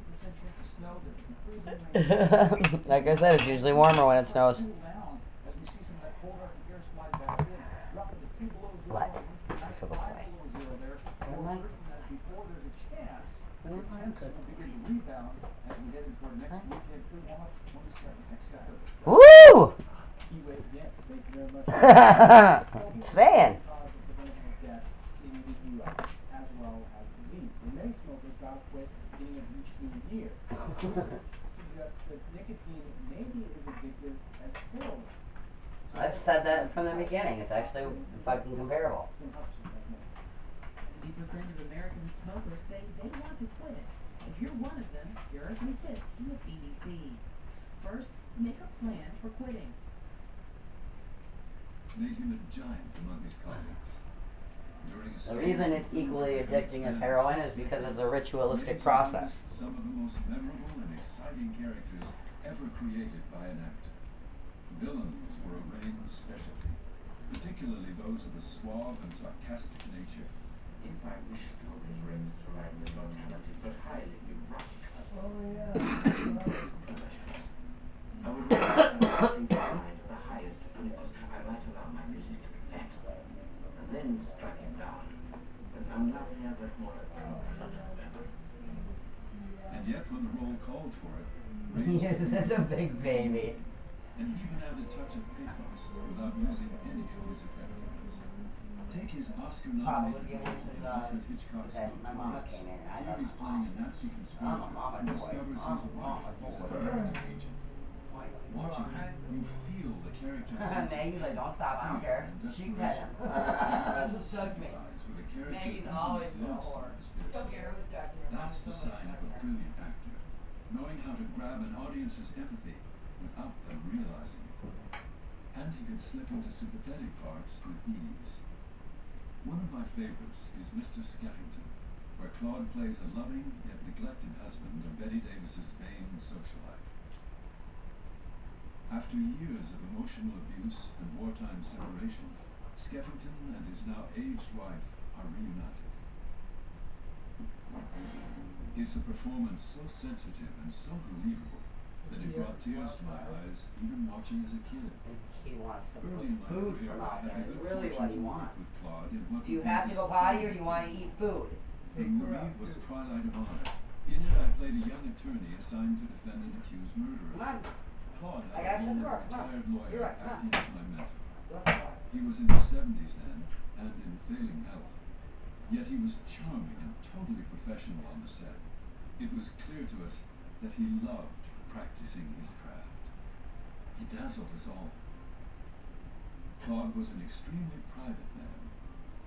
chance of snow. There's some freezing rain. Like I said, it's usually warmer when it snows. Cool down as we see some of that cold Arctic air slide back in. Dropping to 2 below zero. What? Nice 5 below zero there. More worse than that before. There's a chance the temps will begin to rebound as we head into our next weekend. Could warm up to 27 next Saturday. Woo! Anyway, again, thank you very much. Saying. As well as disease. The many smokers got to quit beginning of each new year. Research suggests that nicotine maybe as addictive as heroin. I've said that from the beginning. It's actually fucking comparable. 50% of American smokers say they want to quit. If you're one of them, here are some tips from the CDC. First, make a plan for quitting. Made him a giant among his colleagues. The reason it's equally addicting as heroin is because it's a ritualistic process. Some of the most memorable and exciting characters ever created by an actor. Villains were a Rain's specialty, particularly those of a suave and sarcastic nature. If I wish to open Rain's variety of talented but highly erotic. Oh, yeah. I would rather have to to the highest pinnacles. I might allow my music to be fat, and then strike him down. But I'm not never more a And yet, when the role called for it, You're such a big baby. and even added a touch of pathos without losing any of his effectiveness. Take his Oscar-nominated role in Alfred Hitchcock's My mama Notorious. came in and I Here thought, he's playing a Nazi conspirator who discovers his wife is a German agent. Watching him, you feel the character's sense of Maggie's like, don't stop, I don't care. She can pet him. Sympathize with a character Maggie's who always lives a whore. as Don't this. get her with Jackie. Her That's mom's the so sign much of a better. brilliant actor, knowing how to grab an audience's empathy without them realizing it. And he can slip into sympathetic parts with ease. One of my favorites is Mr. Skeffington, where Claude plays a loving yet neglected husband of Betty Davis's vain socialite. After years of emotional abuse and wartime separation, Skeffington and his now aged wife are reunited. It's a performance so sensitive and so believable that it brought tears to my eyes even watching as a kid. He wants to Early in my food career, from I out had there. the It's good really what fortune he to work wants. with Claude in what Do you would be have to his go potty or final do you want to eat food? The movie was Twilight of Honor. In it, I played a young attorney assigned to defend an accused murderer. Come on. Claude I got had you been a the door. Come on. retired You're lawyer right. Come on. acting as my mentor. Let's go. He was in his 70s then, and in failing health. Yet he was charming and totally professional on the set. It was clear to us that he loved practicing his craft. He dazzled us all. Claude was an extremely private man.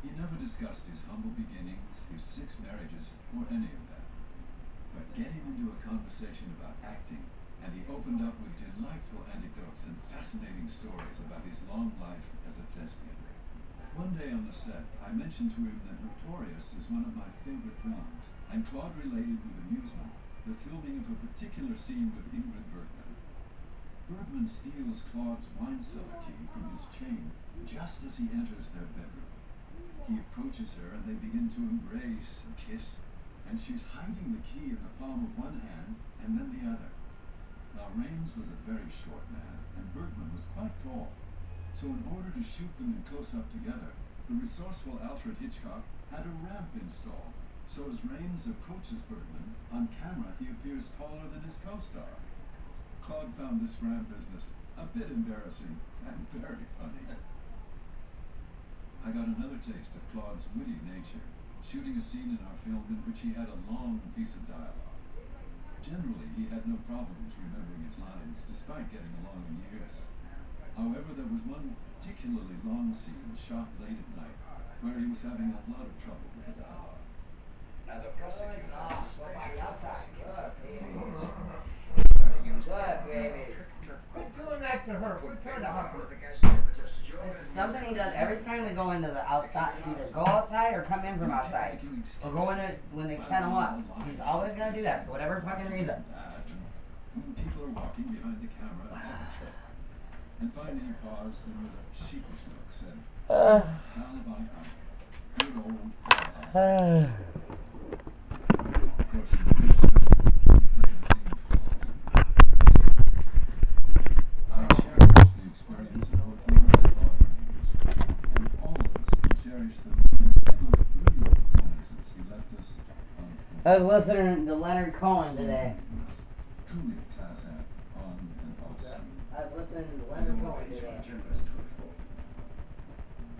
He never discussed his humble beginnings, his 6 marriages, or any of that. But get him into a conversation about acting, and he opened up with delightful anecdotes and fascinating stories about his long life as a thespian. One day on the set, I mentioned to him that Notorious is one of my favorite films, and Claude related with amusement the filming of a particular scene with Ingrid Bergman. Bergman steals Claude's wine cellar key from his chain just as he enters their bedroom. He approaches her and they begin to embrace and kiss, and she's hiding the key in the palm of one hand and then the other. Now Rains was a very short man, and Bergman was quite tall. So in order to shoot them in close-up together, the resourceful Alfred Hitchcock had a ramp installed. So as Rains approaches Bergman, on camera he appears taller than his co-star. Claude found this ramp business a bit embarrassing and very funny. I got another taste of Claude's witty nature, shooting a scene in our film in which he had a long piece of dialogue. Generally, he had no problems remembering his lines, despite getting along in years. However, there was one particularly long scene shot late at night, where he was having a lot of trouble with the dialogue. Now the prosecutor Good, baby. Quit doing that to her. Quit trying to hug her. It's something he does every time we go into the outside. Either go outside or come in from outside. Or go in there when they kennel him up. He's always gonna do that for whatever fucking reason. When people are walking behind the camera, etc. And finally he paused and with a sheepish look said, Alibi, good old alibi. Of course, in the next film, he played the scene for us. I cherish the experience of working with the audience, and all of us can cherish the incredible early performances he left us on. I was listening to Leonard Cohen today. Truly a class act on and off screen. I was listening to Leonard Cohen today.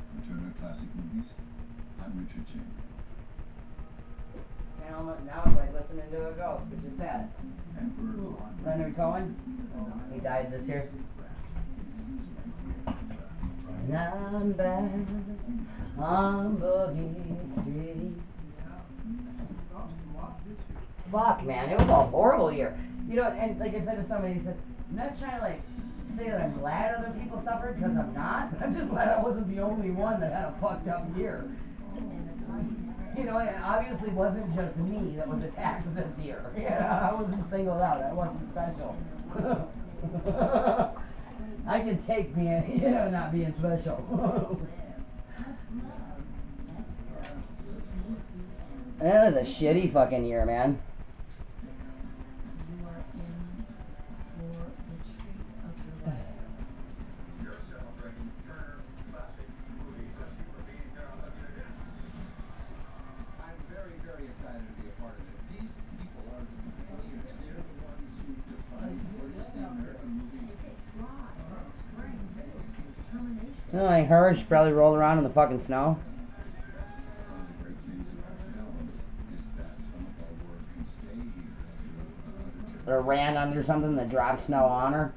From Turner Classic Movies, I'm Richard Chamberlain. Now it's like listening to a ghost, which is sad. Leonard Cohen, he died this year. And I'm back on Boogie Street. Fuck, man, it was a horrible year. You know, and like I said to somebody, he said, I'm not trying to like say that I'm glad other people suffered, because I'm not. I'm just glad I wasn't the only one that had a fucked up year. You know, it obviously wasn't just me that was attacked this year. Yeah, I wasn't singled out. I wasn't special. I can take being, not being special. That was a shitty fucking year, man. You know, I heard she probably rolled around in the fucking snow. Or ran under something that dropped snow on her.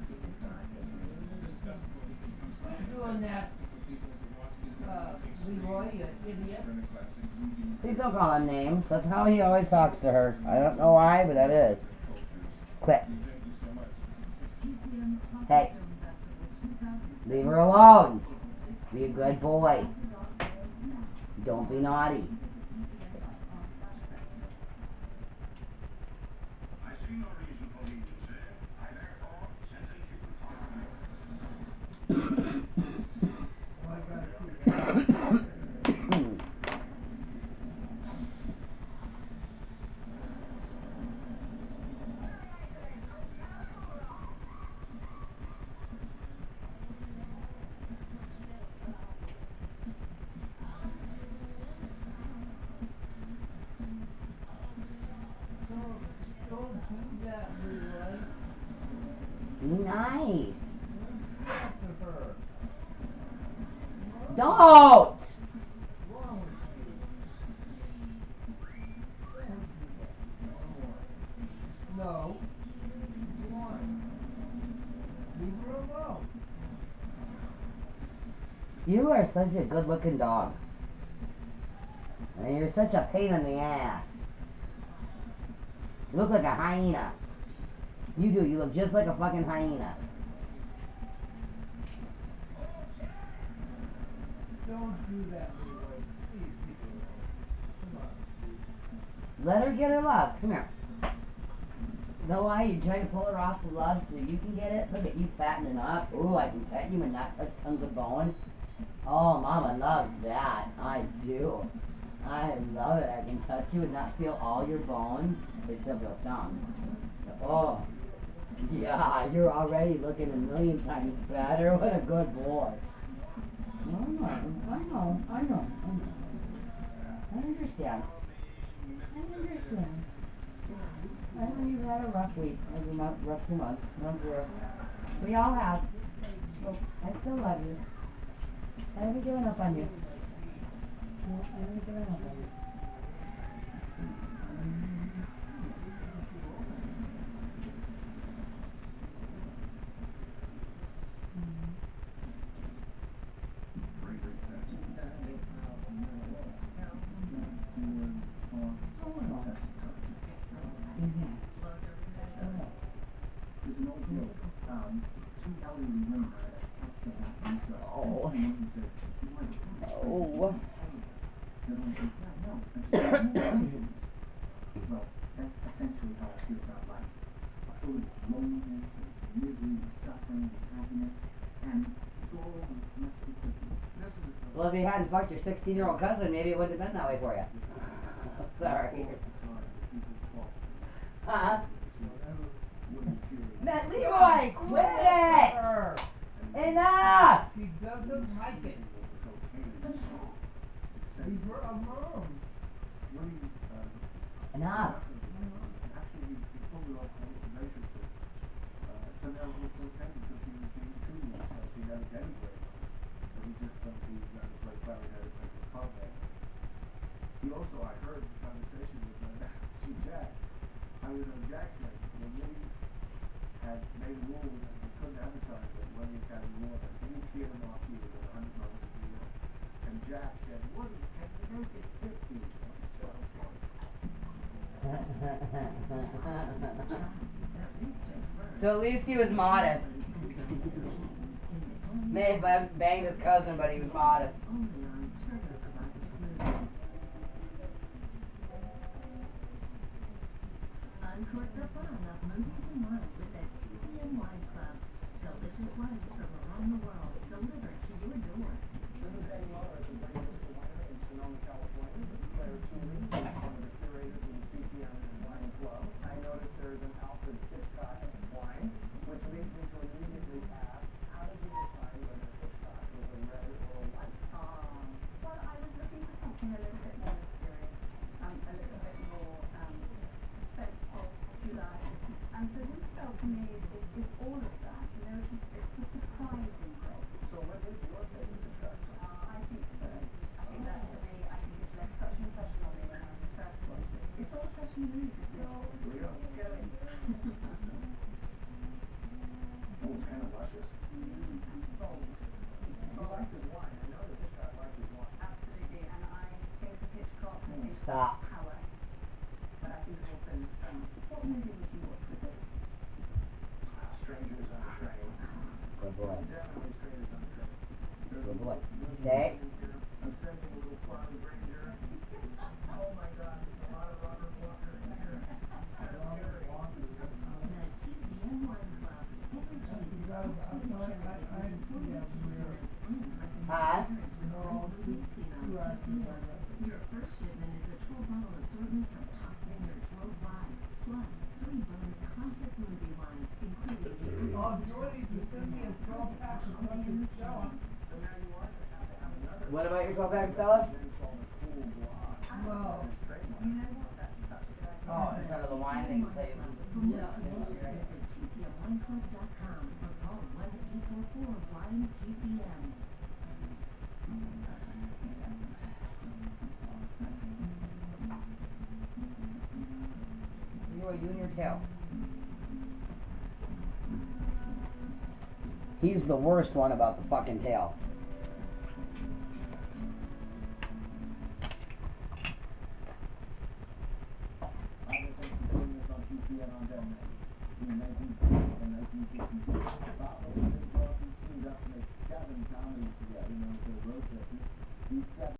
Doing that, Leroy, you idiot. Please don't call him names. That's how he always talks to her. I don't know why, but that is. Quit. Hey. Leave her alone. Be a good boy. Don't be naughty. Be nice. Don't! No. Leave her alone. You are such a good looking dog. And you're such a pain in the ass. You look like a hyena. You do. You look just like a fucking hyena. Don't do that, Leroy. Please leave her alone. Come on. Let her get her love. Come here. No lie, you trying to pull her off the love so you can get it? Look at you fattening up. Ooh, I can pet you and not touch tons of bone. Oh, mama loves that. I do. I love it. I can touch you and not feel all your bones. They still feel some. Oh. Yeah, you're already looking a million times better. What a good boy. I know. I understand. I know you've had a rough week, rough 2 months. We all have. I still love you. I haven't given up on you. I haven't given up on you. There's an old joke. Two elderly women are at a pet stand out in Israel. Oh. And one says, "You want to pet?" Oh. The other one says, "Yeah, no." I said, "No." Well, that's essentially how I feel about life. Full of loneliness, and misery, and suffering, and happiness. And somebody hadn't fucked your 16-year-old cousin, maybe it wouldn't have been that way for you. Sorry. Huh? Matt Leroy, quit it! Enough! She doesn't like it. Leave her alone. Enough. Actually, he pulled it off graciously. Somehow it looked okay because he was being true to himself. He had a Betty break. And he just thought he was going to play clarinet at his pub there. He also, I heard the conversation with Jack. I was on Jack's thing. When Lee had made a rule that they couldn't advertise it when the Academy Award, and any theater marquee was at 100 miles a year. And Jack said, Woody, can you make it 50? And I said, okay. So at least he was modest. May have banged his cousin, but he was modest. Uncork the fun of movies and wine with the TCM Wine Club. Delicious wines from around the world delivered to your door. This is Eddie Muller at the Great Coastal Winery in Sonoma, California. This is Claire Tooley, who's one of the curators of the TCM Wine Club. I noticed there's an Alfred Hitchcock wine, which leads me to immediately ask, how did you decide whether Hitchcock was a red or a white? Well, I was looking for something a little bit more mysterious, a little bit more suspenseful, if you like. And so Zinfandel for me is all of that. You know, it's the surprising thing. So what is your favorite Hitchcock song? I think Birds. I think that for me, I think it left such an impression on me when I first watched it. It's all a question of mood, isn't it? Here we go. Go in. Oh, it's kind of luscious. Bold. It's You bold. liked his wine. I know that Hitchcock liked his wine. Absolutely. And I think of Hitchcock, I think Stop. of power. But I think also mystique. What movie would you watch with this? Strangers on a Train. Good boy. Definitely Strangers on a Train. Good boy. Say. I'm sensing a little Farm Granger. Oh my God, there's a lot of Robert Walker in here. It's kind of scary. The TCM Wine Club. Every case is expertly curated with informative testaments and Huh? recommended with great releasing on TCM. Your first shipment is a 12-bottle assortment from top vineyards worldwide, plus 3 bonus classic movie wines, including the Oh, Jordy, you sent me a 12-pack of fucking Stella. So now you are going to have another. What about your 12-pack, Stella? Then saw the cool blonde. Well, His trademark. You know what? That's such a good idea. Oh, instead of the wine thing, say For more information, visit TCMWineclub.com or call 1-844-WINE-TCM. Leroy, you and your tail. He's the worst one about the fucking tail. I was thinking on TCM on that night. In 1950 and 1952. Bob was in Dorothy teamed up to make 7 comedies together, known for the road trip. These 7